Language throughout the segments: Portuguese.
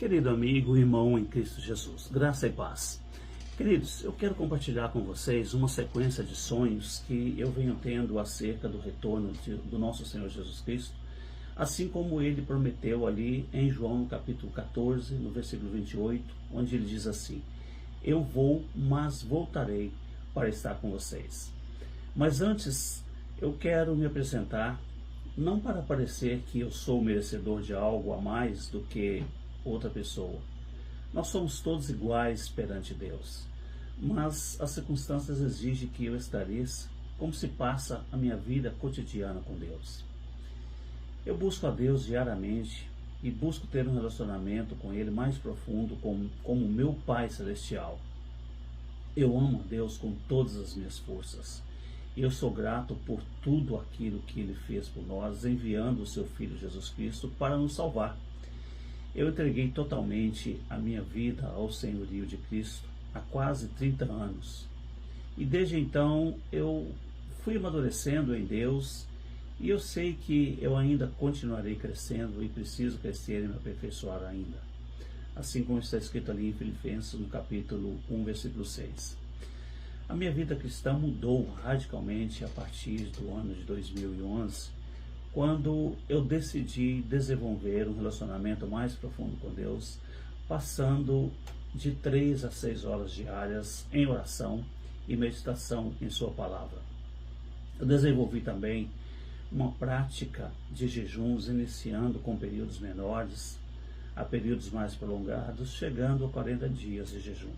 Querido amigo e irmão em Cristo Jesus, graça e paz. Queridos, eu quero compartilhar com vocês uma sequência de sonhos que eu venho tendo acerca do retorno do nosso Senhor Jesus Cristo, assim como ele prometeu ali em João no capítulo 14, no versículo 28, onde ele diz assim: eu vou, mas voltarei para estar com vocês. Mas antes, eu quero me apresentar, não para parecer que eu sou merecedor de algo a mais do que outra pessoa. Nós somos todos iguais perante Deus, mas as circunstâncias exigem que eu esclareça como se passa a minha vida cotidiana com Deus. Eu busco a Deus diariamente e busco ter um relacionamento com Ele mais profundo como meu Pai Celestial. Eu amo a Deus com todas as minhas forças. Eu sou grato por tudo aquilo que Ele fez por nós, enviando o seu Filho Jesus Cristo para nos salvar. Eu entreguei totalmente a minha vida ao senhorio de Cristo há quase 30 anos. E desde então eu fui amadurecendo em Deus e eu sei que eu ainda continuarei crescendo e preciso crescer e me aperfeiçoar ainda. Assim como está escrito ali em Filipenses, no capítulo 1, versículo 6. A minha vida cristã mudou radicalmente a partir do ano de 2011, quando eu decidi desenvolver um relacionamento mais profundo com Deus, passando de 3 a 6 horas diárias em oração e meditação em sua palavra. Eu desenvolvi também uma prática de jejuns, iniciando com períodos menores a períodos mais prolongados, chegando a 40 dias de jejum.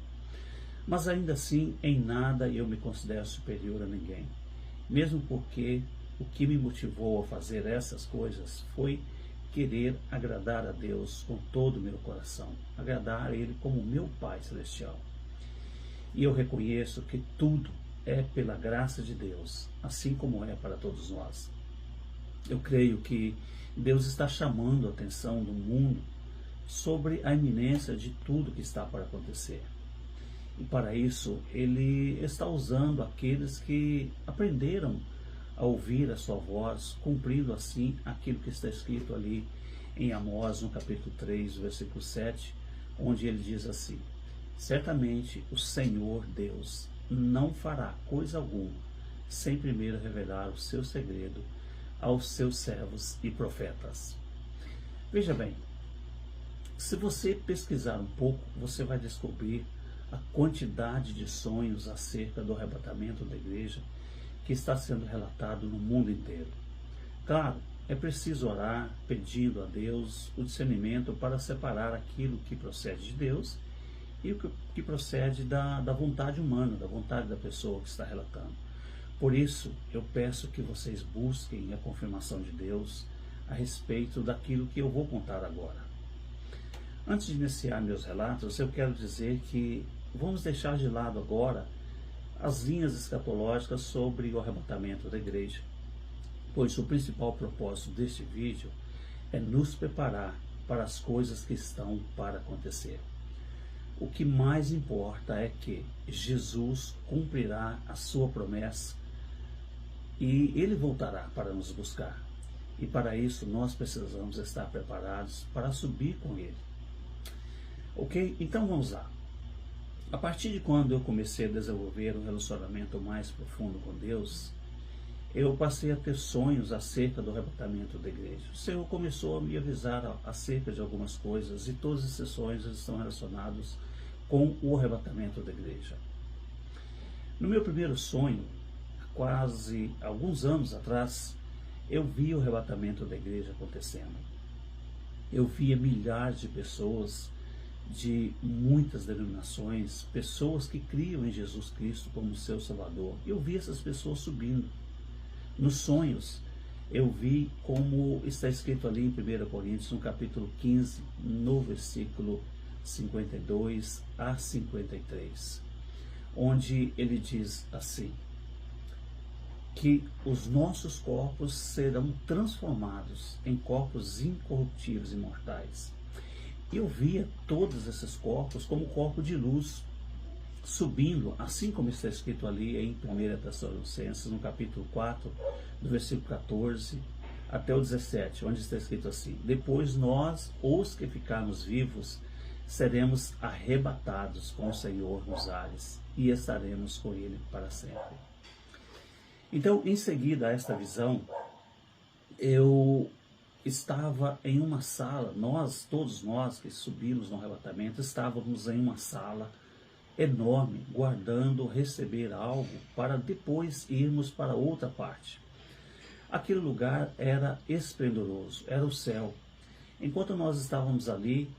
Mas ainda assim, em nada eu me considero superior a ninguém, mesmo porque o que me motivou a fazer essas coisas foi querer agradar a Deus com todo o meu coração, agradar a Ele como meu Pai Celestial. E eu reconheço que tudo é pela graça de Deus, assim como é para todos nós. Eu creio que Deus está chamando a atenção do mundo sobre a iminência de tudo que está para acontecer. E para isso, Ele está usando aqueles que aprenderam a ouvir a sua voz, cumprindo assim aquilo que está escrito ali em Amós, no capítulo 3, versículo 7, onde ele diz assim: certamente o Senhor Deus não fará coisa alguma sem primeiro revelar o seu segredo aos seus servos e profetas. Veja bem, se você pesquisar um pouco, você vai descobrir a quantidade de sonhos acerca do arrebatamento da igreja que está sendo relatado no mundo inteiro. Claro, é preciso orar pedindo a Deus o discernimento para separar aquilo que procede de Deus e o que procede da vontade humana, da vontade da pessoa que está relatando. Por isso, eu peço que vocês busquem a confirmação de Deus a respeito daquilo que eu vou contar agora. Antes de iniciar meus relatos, eu quero dizer que vamos deixar de lado agora as linhas escatológicas sobre o arrebatamento da igreja, pois o principal propósito deste vídeo é nos preparar para as coisas que estão para acontecer. O que mais importa é que Jesus cumprirá a sua promessa e Ele voltará para nos buscar. E para isso nós precisamos estar preparados para subir com Ele. Ok? Então vamos lá. A partir de quando eu comecei a desenvolver um relacionamento mais profundo com Deus, eu passei a ter sonhos acerca do arrebatamento da igreja. O Senhor começou a me avisar acerca de algumas coisas e todos esses sonhos estão relacionados com o arrebatamento da igreja. No meu primeiro sonho, quase alguns anos atrás, eu vi o arrebatamento da igreja acontecendo. Eu via milhares de pessoas de muitas denominações, pessoas que criam em Jesus Cristo como seu Salvador. Eu vi essas pessoas subindo. Nos sonhos, eu vi como está escrito ali em 1 Coríntios, no capítulo 15, no versículo 52 a 53, onde ele diz assim, que os nossos corpos serão transformados em corpos incorruptíveis e imortais. Eu via todos esses corpos como corpo de luz, subindo, assim como está escrito ali em 1 Tessalonicenses, no capítulo 4, do versículo 14 até o 17, onde está escrito assim: depois nós, os que ficarmos vivos, seremos arrebatados com o Senhor nos ares e estaremos com Ele para sempre. Então, em seguida a esta visão, eu estava em uma sala, todos nós que subimos no arrebatamento, estávamos em uma sala enorme, guardando receber algo para depois irmos para outra parte. Aquele lugar era esplendoroso, era o céu. Enquanto nós estávamos ali,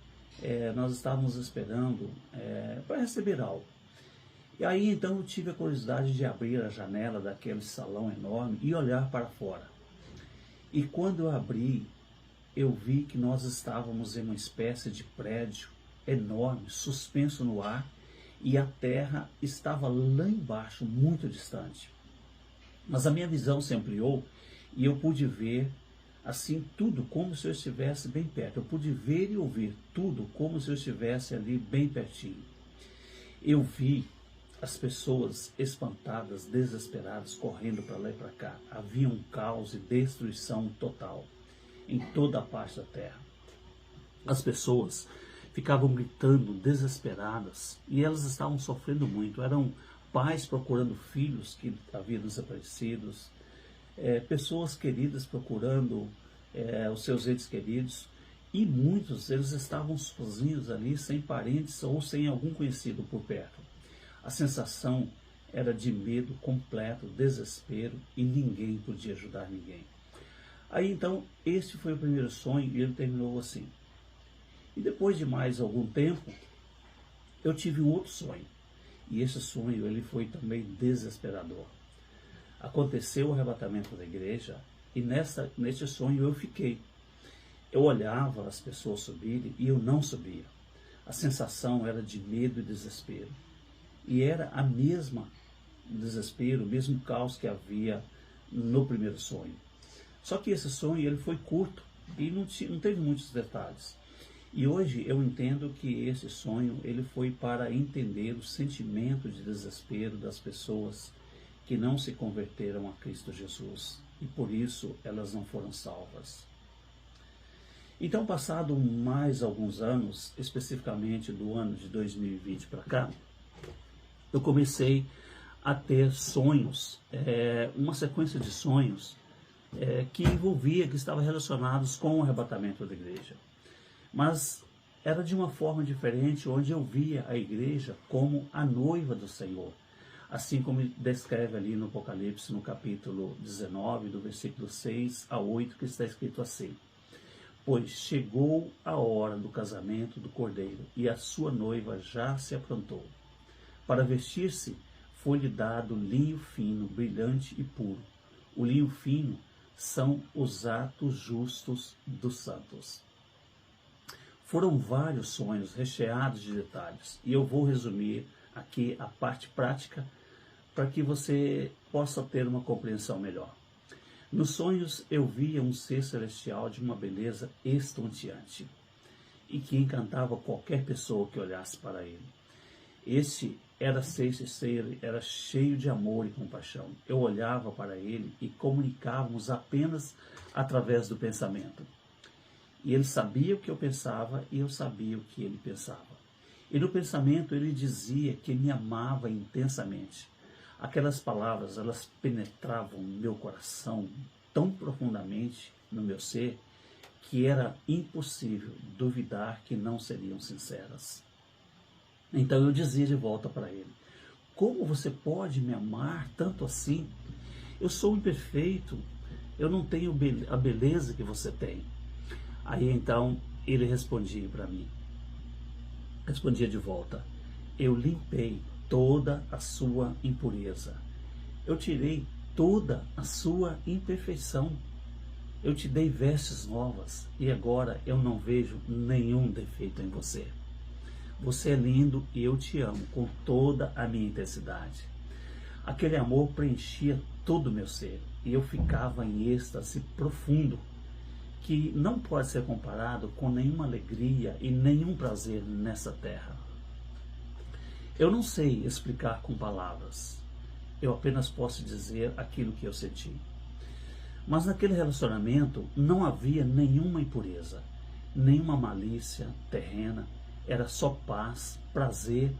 nós estávamos esperando para receber algo. E aí então eu tive a curiosidade de abrir a janela daquele salão enorme e olhar para fora. E quando eu abri, eu vi que nós estávamos em uma espécie de prédio enorme, suspenso no ar, e a terra estava lá embaixo, muito distante. Mas a minha visão se ampliou e eu pude ver assim tudo como se eu estivesse bem perto. Eu pude ver e ouvir tudo como se eu estivesse ali bem pertinho. Eu vi as pessoas espantadas, desesperadas, correndo para lá e para cá. Havia um caos e destruição total em toda a parte da terra. As pessoas ficavam gritando, desesperadas, e elas estavam sofrendo muito. Eram pais procurando filhos que haviam desaparecido, pessoas queridas procurando os seus entes queridos, e muitos eles estavam sozinhos ali, sem parentes ou sem algum conhecido por perto. A sensação era de medo completo, desespero, e ninguém podia ajudar ninguém. Aí então, este foi o primeiro sonho e ele terminou assim. E depois de mais algum tempo, eu tive um outro sonho. E esse sonho ele foi também desesperador. Aconteceu o arrebatamento da igreja e nesse sonho eu fiquei. Eu olhava as pessoas subirem e eu não subia. A sensação era de medo e desespero. E era a mesma desespero, o mesmo caos que havia no primeiro sonho. Só que esse sonho ele foi curto e não teve muitos detalhes. E hoje eu entendo que esse sonho ele foi para entender o sentimento de desespero das pessoas que não se converteram a Cristo Jesus. E por isso elas não foram salvas. Então, passado mais alguns anos, especificamente do ano de 2020 para cá, eu comecei a ter sonhos, uma sequência de sonhos que envolvia, que estavam relacionados com o arrebatamento da igreja. Mas era de uma forma diferente, onde eu via a igreja como a noiva do Senhor. Assim como descreve ali no Apocalipse, no capítulo 19, do versículo 6 a 8, que está escrito assim: Pois chegou a hora do casamento do Cordeiro, e a sua noiva já se aprontou. Para vestir-se, foi-lhe dado linho fino, brilhante e puro. O linho fino são os atos justos dos santos. Foram vários sonhos recheados de detalhes, e eu vou resumir aqui a parte prática para que você possa ter uma compreensão melhor. Nos sonhos eu via um ser celestial de uma beleza estonteante e que encantava qualquer pessoa que olhasse para ele. Esse ser era cheio de amor e compaixão. Eu olhava para ele e comunicávamos apenas através do pensamento. E ele sabia o que eu pensava e eu sabia o que ele pensava. E no pensamento ele dizia que me amava intensamente. Aquelas palavras, elas penetravam no meu coração tão profundamente no meu ser que era impossível duvidar que não seriam sinceras. Então eu dizia de volta para ele: como você pode me amar tanto assim? Eu sou imperfeito, eu não tenho a beleza que você tem. Aí então ele respondia para mim, respondia de volta: eu limpei toda a sua impureza, eu tirei toda a sua imperfeição, eu te dei vestes novas e agora eu não vejo nenhum defeito em você. Você é lindo e eu te amo com toda a minha intensidade. Aquele amor preenchia todo o meu ser e eu ficava em êxtase profundo, que não pode ser comparado com nenhuma alegria e nenhum prazer nessa terra. Eu não sei explicar com palavras, eu apenas posso dizer aquilo que eu senti. Mas naquele relacionamento não havia nenhuma impureza, nenhuma malícia terrena. era só paz, prazer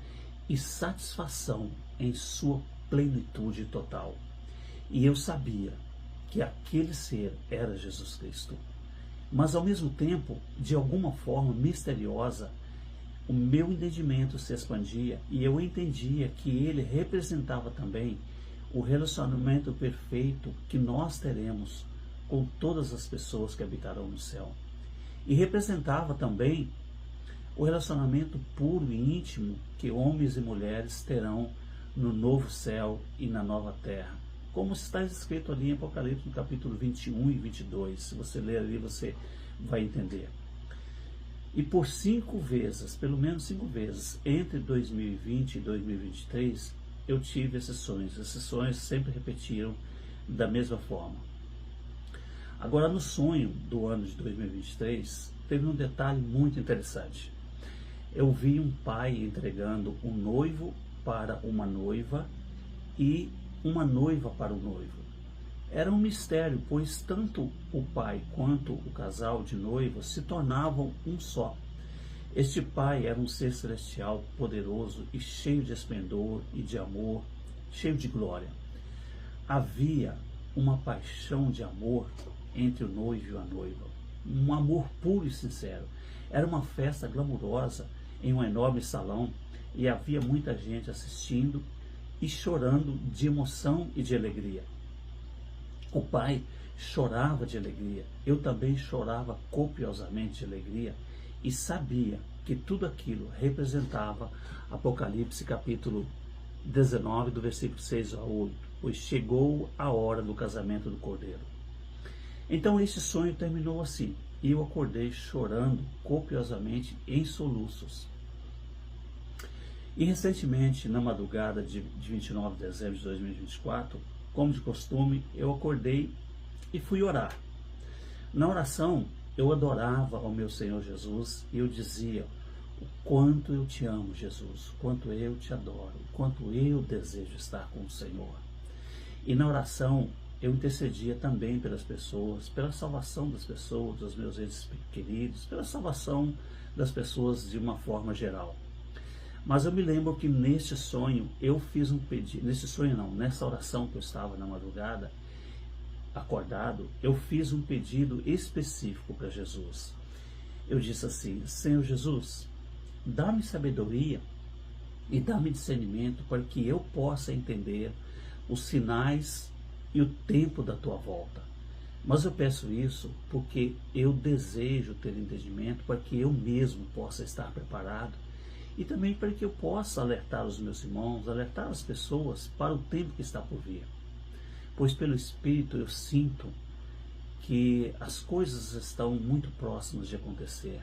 e satisfação em sua plenitude total. E eu sabia que aquele ser era Jesus Cristo. Mas ao mesmo tempo, de alguma forma misteriosa, o meu entendimento se expandia e eu entendia que ele representava também o relacionamento perfeito que nós teremos com todas as pessoas que habitarão no céu. E representava também o relacionamento puro e íntimo que homens e mulheres terão no novo céu e na nova terra. Como está escrito ali em Apocalipse, no capítulo 21 e 22. Se você ler ali, você vai entender. E por 5 vezes, pelo menos 5 vezes, entre 2020 e 2023, eu tive esses sonhos. Esses sonhos sempre repetiram da mesma forma. Agora, no sonho do ano de 2023, teve um detalhe muito interessante. Eu vi um pai entregando um noivo para uma noiva e uma noiva para o noivo. Era um mistério, pois tanto o pai quanto o casal de noivos se tornavam um só. Este pai era um ser celestial, poderoso e cheio de esplendor e de amor, cheio de glória. Havia uma paixão de amor entre o noivo e a noiva, um amor puro e sincero. Era uma festa glamurosa em um enorme salão e havia muita gente assistindo e chorando de emoção e de alegria. O pai chorava de alegria, eu também chorava copiosamente de alegria e sabia que tudo aquilo representava Apocalipse capítulo 19, do versículo 6 a 8, pois chegou a hora do casamento do Cordeiro. Então esse sonho terminou assim, e eu acordei chorando copiosamente em soluços. E recentemente, na madrugada de 29 de dezembro de 2024, como de costume, eu acordei e fui orar. Na oração, eu adorava ao meu Senhor Jesus e eu dizia o quanto eu te amo, Jesus, o quanto eu te adoro, o quanto eu desejo estar com o Senhor. E na oração, eu intercedia também pelas pessoas, pela salvação das pessoas, dos meus entes queridos, pela salvação das pessoas de uma forma geral. Mas eu me lembro que nesse sonho eu fiz um pedido, nessa oração que eu estava na madrugada, acordado, eu fiz um pedido específico para Jesus. Eu disse assim: Senhor Jesus, dá-me sabedoria e dá-me discernimento para que eu possa entender os sinais e o tempo da tua volta. Mas eu peço isso porque eu desejo ter entendimento para que eu mesmo possa estar preparado e também para que eu possa alertar os meus irmãos, alertar as pessoas para o tempo que está por vir. Pois pelo Espírito eu sinto que as coisas estão muito próximas de acontecer.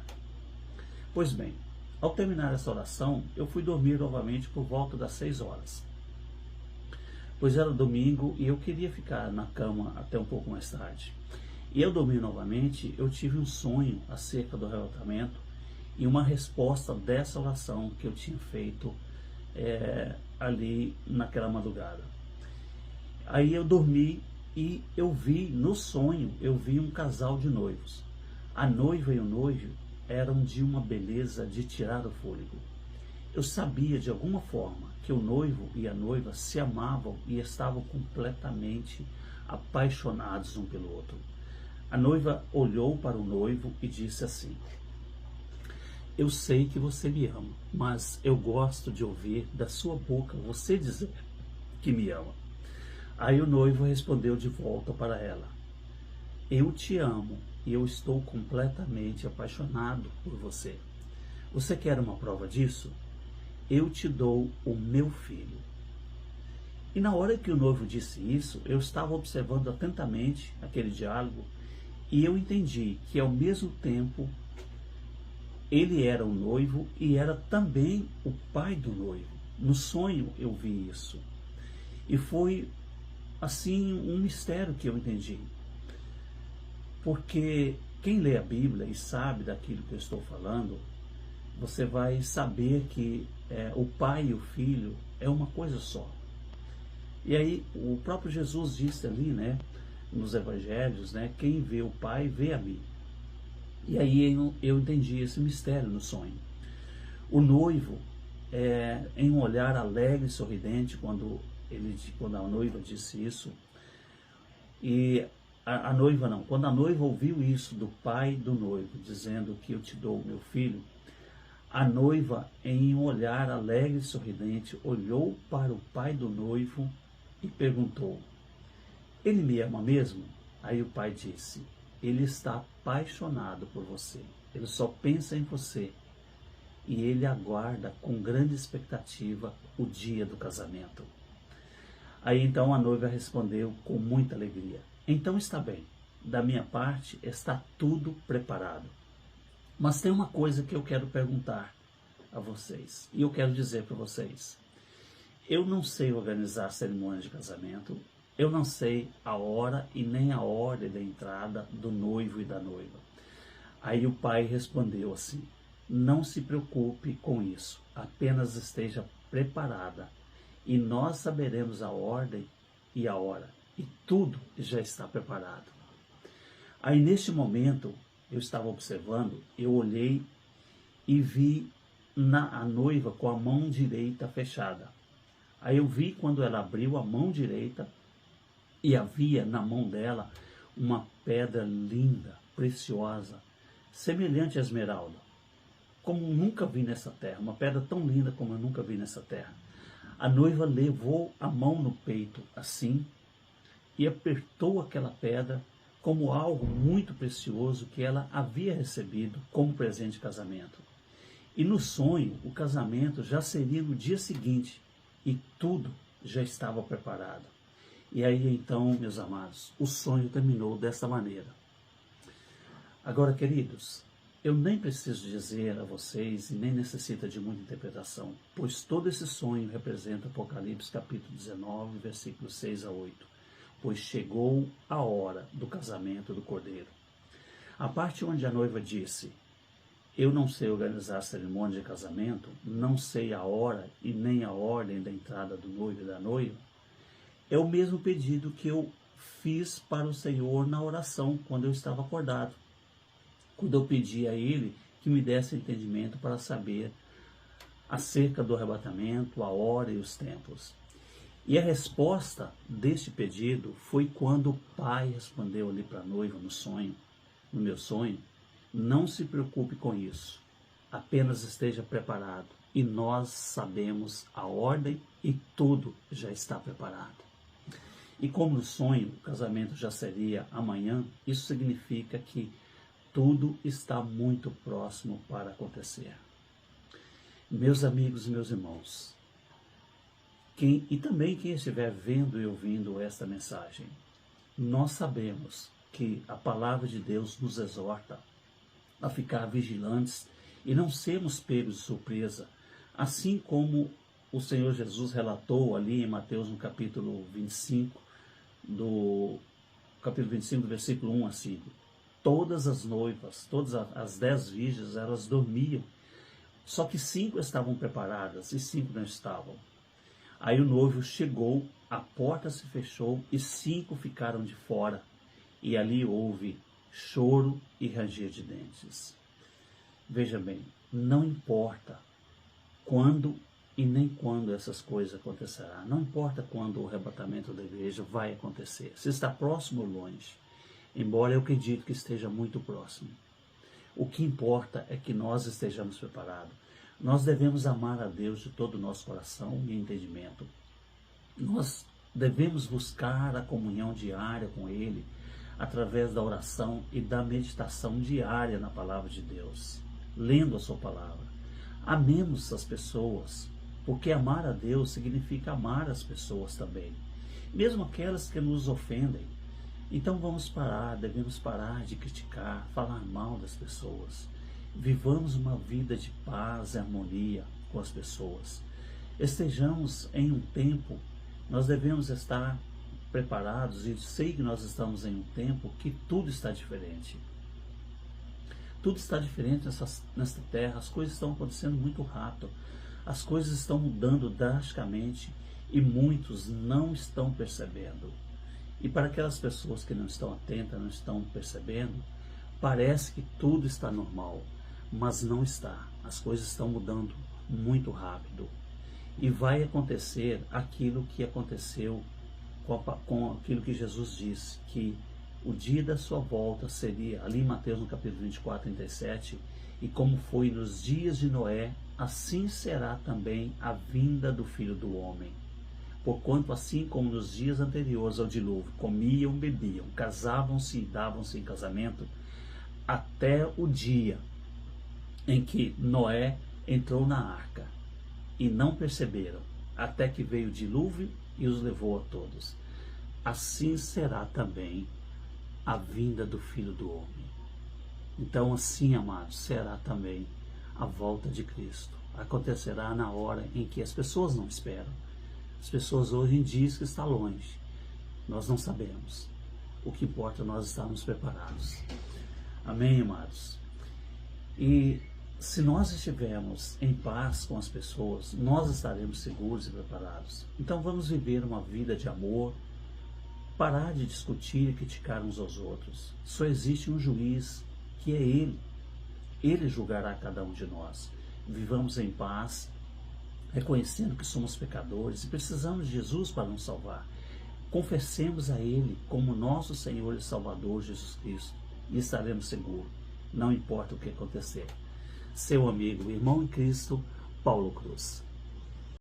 Pois bem, ao terminar essa oração, eu fui dormir novamente por volta das 6 horas. Pois era domingo e eu queria ficar na cama até um pouco mais tarde. E ao dormir novamente, eu tive um sonho acerca do arrebatamento e uma resposta dessa oração que eu tinha feito ali naquela madrugada. Aí eu dormi e eu vi, no sonho, eu vi um casal de noivos. A noiva e o noivo eram de uma beleza de tirar o fôlego. Eu sabia de alguma forma que o noivo e a noiva se amavam e estavam completamente apaixonados um pelo outro. A noiva olhou para o noivo e disse assim: eu sei que você me ama, mas eu gosto de ouvir da sua boca você dizer que me ama. Aí o noivo respondeu de volta para ela: eu te amo e eu estou completamente apaixonado por você. Você quer uma prova disso? Eu te dou o meu filho. E na hora que o noivo disse isso, eu estava observando atentamente aquele diálogo e eu entendi que ao mesmo tempo ele era o noivo e era também o pai do noivo. No sonho eu vi isso. E foi assim um mistério que eu entendi. Porque quem lê a Bíblia e sabe daquilo que eu estou falando, você vai saber que o pai e o filho é uma coisa só. E aí o próprio Jesus disse ali, nos evangelhos, quem vê o pai vê a mim. E aí eu entendi esse mistério no sonho. O noivo, em um olhar alegre e sorridente, quando a noiva disse isso, e a noiva não, quando a noiva ouviu isso do pai do noivo, dizendo que eu te dou meu filho, a noiva, em um olhar alegre e sorridente, olhou para o pai do noivo e perguntou: ele me ama mesmo? Aí o pai disse: ele está apaixonado por você, ele só pensa em você e ele aguarda com grande expectativa o dia do casamento. Aí então a noiva respondeu com muita alegria: então está bem, da minha parte está tudo preparado. Mas tem uma coisa que eu quero perguntar a vocês, e eu quero dizer para vocês: eu não sei organizar a cerimônia de casamento, eu não sei a hora e nem a ordem da entrada do noivo e da noiva. Aí o pai respondeu assim: não se preocupe com isso, apenas esteja preparada e nós saberemos a ordem e a hora, e tudo já está preparado. Aí neste momento eu estava observando, eu olhei e vi a noiva com a mão direita fechada. Aí eu vi quando ela abriu a mão direita e havia na mão dela uma pedra linda, preciosa, semelhante à esmeralda, como nunca vi nessa terra, uma pedra tão linda como eu nunca vi nessa terra. A noiva levou a mão no peito assim e apertou aquela pedra como algo muito precioso que ela havia recebido como presente de casamento. E no sonho, o casamento já seria no dia seguinte e tudo já estava preparado. E aí então, meus amados, o sonho terminou dessa maneira. Agora, queridos, eu nem preciso dizer a vocês, e nem necessita de muita interpretação, pois todo esse sonho representa Apocalipse capítulo 19, versículos 6 a 8. Pois chegou a hora do casamento do Cordeiro. A parte onde a noiva disse: eu não sei organizar a cerimônia de casamento, não sei a hora e nem a ordem da entrada do noivo e da noiva, é o mesmo pedido que eu fiz para o Senhor na oração, quando eu estava acordado. Quando eu pedi a Ele que me desse entendimento para saber acerca do arrebatamento, a hora e os tempos. E a resposta deste pedido foi quando o pai respondeu ali para a noiva no meu sonho: não se preocupe com isso, apenas esteja preparado e nós sabemos a ordem e tudo já está preparado. E como no sonho o casamento já seria amanhã, isso significa que tudo está muito próximo para acontecer. Meus amigos e meus irmãos, e também quem estiver vendo e ouvindo esta mensagem, nós sabemos que a palavra de Deus nos exorta a ficar vigilantes e não sermos pegos de surpresa, assim como o Senhor Jesus relatou ali em Mateus no capítulo 25, do versículo 1 a 5. Todas as noivas, todas as 10 virgens, elas dormiam, só que 5 estavam preparadas e 5 não estavam. Aí o noivo chegou, a porta se fechou e 5 ficaram de fora, e ali houve choro e ranger de dentes. Veja bem, não importa quando e nem quando essas coisas acontecerão, não importa quando o arrebatamento da igreja vai acontecer, se está próximo ou longe, embora eu acredito que esteja muito próximo. O que importa é que nós estejamos preparados. Nós devemos amar a Deus de todo o nosso coração e entendimento. Nós devemos buscar a comunhão diária com Ele, através da oração e da meditação diária na palavra de Deus, lendo a sua palavra. Amemos as pessoas, porque amar a Deus significa amar as pessoas também, mesmo aquelas que nos ofendem. Então devemos parar de criticar, falar mal das pessoas. Vivamos uma vida de paz e harmonia com as pessoas. Estejamos em um tempo, nós devemos estar preparados, e sei que nós estamos em um tempo que tudo está diferente. Tudo está diferente nesta terra, as coisas estão acontecendo muito rápido, as coisas estão mudando drasticamente e muitos não estão percebendo. E para aquelas pessoas que não estão atentas, não estão percebendo, parece que tudo está normal, mas não está. As coisas estão mudando muito rápido. E vai acontecer aquilo que aconteceu com aquilo que Jesus disse, que o dia da sua volta seria, ali em Mateus no capítulo 24, 37, e como foi nos dias de Noé, assim será também a vinda do Filho do Homem. Porquanto assim como nos dias anteriores ao dilúvio, comiam, bebiam, casavam-se e davam-se em casamento, até o dia em que Noé entrou na arca, e não perceberam, até que veio o dilúvio e os levou a todos. Assim será também a vinda do Filho do Homem. Então assim, amados, será também a volta de Cristo. Acontecerá na hora em que as pessoas não esperam. As pessoas hoje dizem que está longe. Nós não sabemos. O que importa é nós estarmos preparados. Amém, amados? E se nós estivermos em paz com as pessoas, nós estaremos seguros e preparados. Então vamos viver uma vida de amor, parar de discutir e criticar uns aos outros. Só existe um juiz, que é Ele. Ele julgará cada um de nós. Vivamos em paz, reconhecendo que somos pecadores e precisamos de Jesus para nos salvar. Confessemos a Ele como nosso Senhor e Salvador Jesus Cristo e estaremos seguros, não importa o que acontecer. Seu amigo, irmão em Cristo, Paulo Cruz.